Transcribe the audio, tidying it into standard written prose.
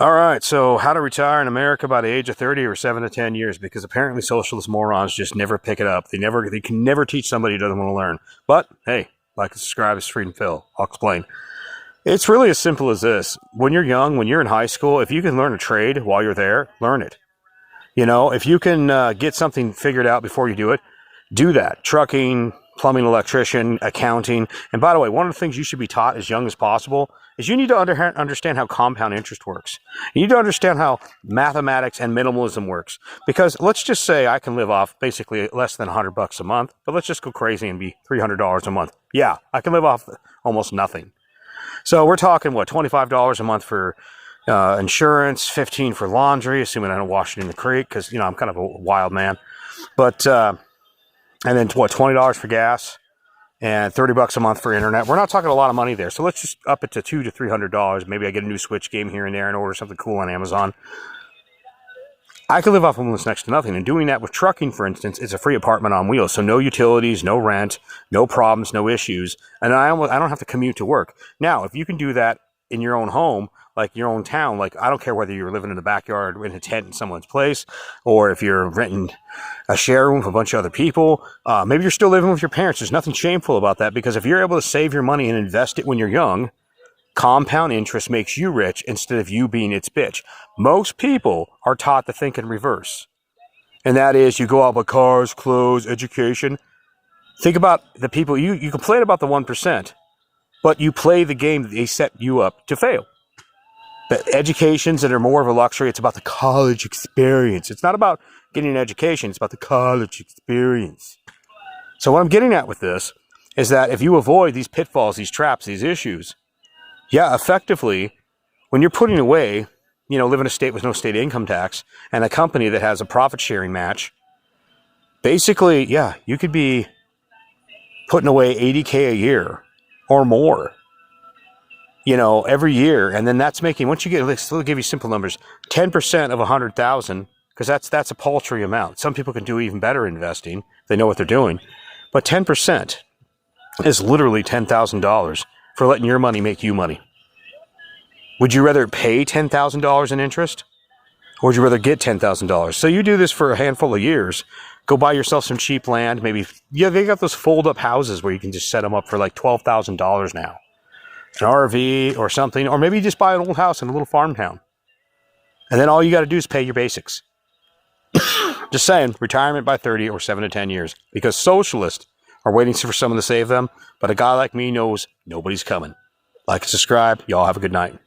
All right, so how to retire in America by the age of 30 or 7 to 10 years, because apparently socialist morons just never pick it up. They can never teach somebody who doesn't want to learn. But hey, like and subscribe, it's Freedom Phil. I'll explain. It's really as simple as this. When you're young, when you're in high school, if you can learn a trade while you're there, learn it. You know, if you can get something figured out before you do it, do that. Trucking, plumbing, electrician, accounting. And by the way, one of the things you should be taught as young as possible is you need to understand how compound interest works. You need to understand how mathematics and minimalism works. Because let's just say I can live off basically less than $100 a month, but let's just go crazy and be $300 a month. Yeah, I can live off almost nothing. So we're talking, what, $25 a month for insurance, $15 for laundry, assuming I don't wash it in the creek, because, you know, I'm kind of a wild man. But, and then, what, $20 for gas and $30 a month for internet. We're not talking a lot of money there. So let's just up it to $200 to $300. Maybe I get a new Switch game here and there and order something cool on Amazon. I could live off almost next to nothing. And doing that with trucking, for instance, is a free apartment on wheels. So no utilities, no rent, no problems, no issues. And I don't have to commute to work. Now, if you can do that in your own home, like your own town, like I don't care whether you're living in the backyard in a tent in someone's place, or if you're renting a share room with a bunch of other people, maybe you're still living with your parents. There's nothing shameful about that, because if you're able to save your money and invest it when you're young, compound interest makes you rich instead of you being its bitch. Most people are taught to think in reverse. And that is, you go out by cars, clothes, education. Think about the people, you complain about the 1%, but you play the game that they set you up to fail. The educations that are more of a luxury, it's about the college experience. It's not about getting an education, it's about the college experience. So what I'm getting at with this is that if you avoid these pitfalls, these traps, these issues, yeah, effectively, when you're putting away, you know, live in a state with no state income tax and a company that has a profit sharing match, basically, yeah, you could be putting away $80K a year or more, you know, every year. And then that's making, once you get, let's give you simple numbers, 10% of 100,000, because that's a paltry amount. Some people can do even better investing. They know what they're doing. But 10% is literally $10,000 for letting your money make you money. Would you rather pay $10,000 in interest, or would you rather get $10,000? So you do this for a handful of years. Go buy yourself some cheap land. Maybe, yeah, they got those fold-up houses where you can just set them up for like $12,000 now. An RV or something, or maybe you just buy an old house in a little farm town. And then all you got to do is pay your basics. Just saying, retirement by 30 or 7 to 10 years. Because socialists are waiting for someone to save them, but a guy like me knows nobody's coming. Like and subscribe. Y'all have a good night.